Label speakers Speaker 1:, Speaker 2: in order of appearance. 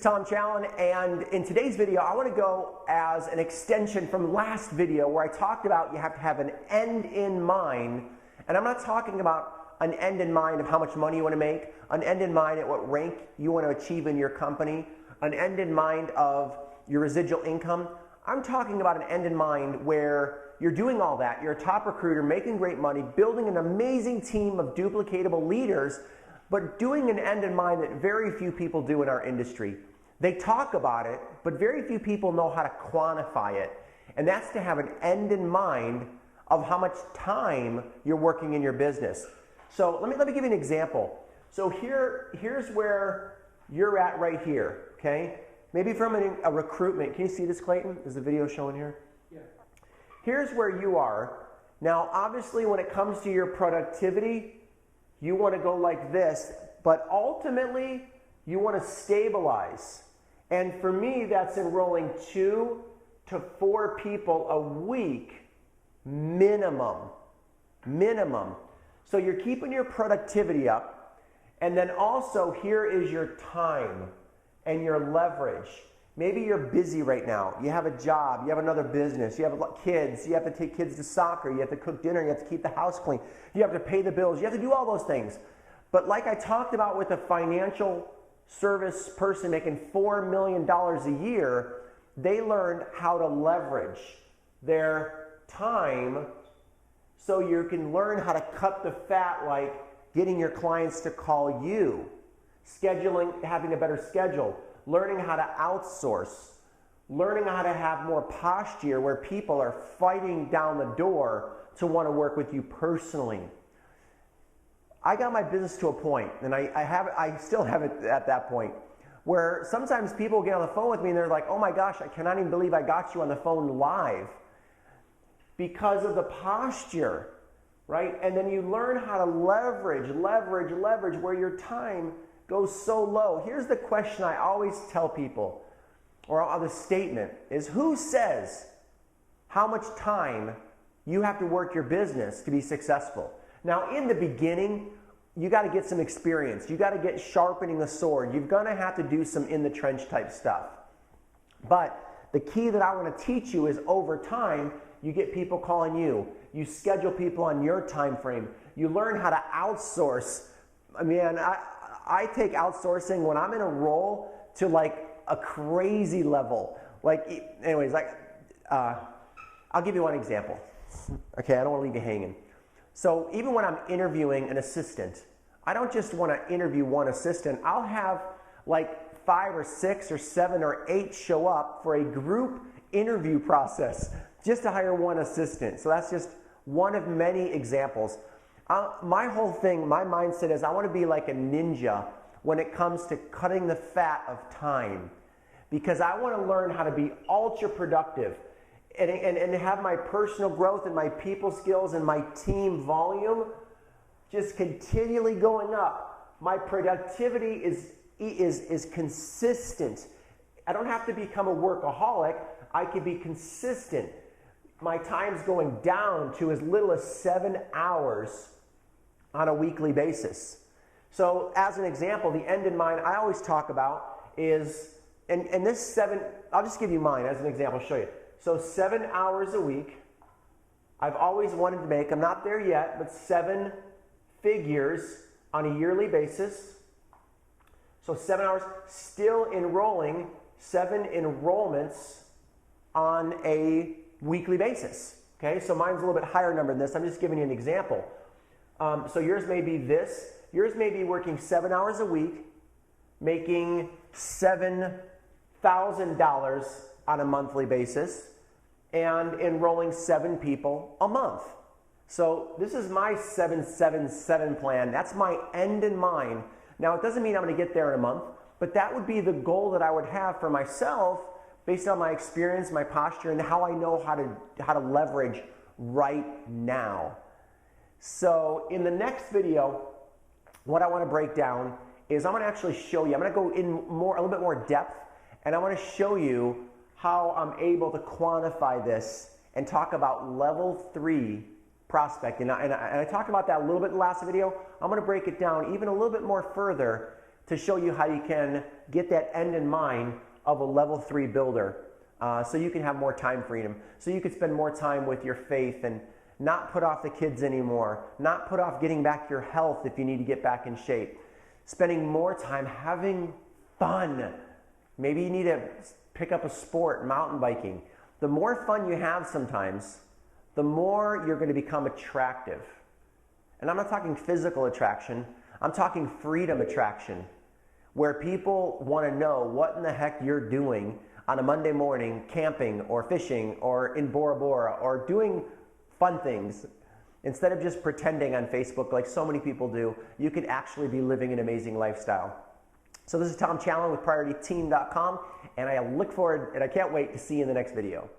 Speaker 1: Tom Challen, and in today's video I want to go as an extension from last video where I talked about you have to have an end in mind, and I'm not talking about an end in mind of how much money you want to make, an end in mind at what rank you want to achieve in your company, an end in mind of your residual income. I'm talking about an end in mind where you're doing all that, you're a top recruiter, making great money, building an amazing team of duplicatable leaders, but doing an end in mind that very few people do in our industry. They talk about it, but very few people know how to quantify it. And that's to have an end in mind of how much time you're working in your business. So let me give you an example. So here's where you're at right here, okay? Maybe from a recruitment. Can you see this, Clayton? Is the video showing here?
Speaker 2: Yeah.
Speaker 1: Here's where you are. Now, obviously, when it comes to your productivity, you want to go like this, but ultimately, you want to stabilize. And for me, that's enrolling 2 to 4 people a week, minimum. So you're keeping your productivity up, and then also here is your time and your leverage. Maybe you're busy right now. You have a job, you have another business, you have kids, you have to take kids to soccer, you have to cook dinner, you have to keep the house clean, you have to pay the bills, you have to do all those things. But like I talked about with a financial service person making $4 million a year, they learned how to leverage their time so you can learn how to cut the fat, like getting your clients to call you, scheduling, having a better schedule, learning how to outsource, learning how to have more posture where people are fighting down the door to want to work with you personally. I got my business to a point, and I still have it at that point, where sometimes people get on the phone with me and they're like, oh my gosh, I cannot even believe I got you on the phone live because of the posture, right? And then you learn how to leverage where your time goes so low. Here's the question I always tell people, or the statement, is who says how much time you have to work your business to be successful? Now, in the beginning, you got to get some experience. You got to get sharpening the sword. You're going to have to do some in the trench type stuff. But the key that I want to teach you is over time, you get people calling you. You schedule people on your time frame. You learn how to outsource. I take outsourcing when I'm in a role to like a crazy level. I'll give you one example. Okay, I don't want to leave you hanging. So even when I'm interviewing an assistant, I don't just want to interview one assistant. I'll have like 5 or 6 or 7 or 8 show up for a group interview process just to hire one assistant. So that's just one of many examples. My whole thing, my mindset is I want to be like a ninja when it comes to cutting the fat of time, because I want to learn how to be ultra productive and have my personal growth and my people skills and my team volume just continually going up. My productivity is consistent. I don't have to become a workaholic. I can be consistent. My time's going down to as little as 7 hours on a weekly basis. So as an example, the end in mind I always talk about is, and this 7, I'll just give you mine as an example, I'll show you. So 7 hours a week, I've always wanted to make, I'm not there yet, but 7 figures on a yearly basis. So 7 hours, still enrolling 7 enrollments on a weekly basis. Okay, so mine's a little bit higher number than this. I'm just giving you an example. So yours may be this. Yours may be working 7 hours a week, making $7,000 on a monthly basis, and enrolling 7 people a month. So this is my 7-7-7 plan. That's my end in mind. Now, it doesn't mean I'm going to get there in a month, but that would be the goal that I would have for myself based on my experience, my posture, and how I know how to leverage right now. So in the next video, what I want to break down is I'm going to actually show you, I'm going to go in a little bit more depth, and I want to show you how I'm able to quantify this and talk about level 3 prospecting. And I talked about that a little bit in the last video. I'm going to break it down even a little bit more further to to show you how you can get that end in mind of a level 3 builder, so you can have more time freedom, so you can spend more time with your faith and not put off the kids anymore, not put off getting back your health if you need to get back in shape, spending more time having fun. Maybe you need to pick up a sport, mountain biking. The more fun you have sometimes, the more you're going to become attractive. And I'm not talking physical attraction, I'm talking freedom attraction, where people want to know what in the heck you're doing on a Monday morning, camping or fishing or in Bora Bora or doing fun things. Instead of just pretending on Facebook like so many people do, you could actually be living an amazing lifestyle. So this is Tom Challen with PriorityTeam.com, and I look forward and I can't wait to see you in the next video.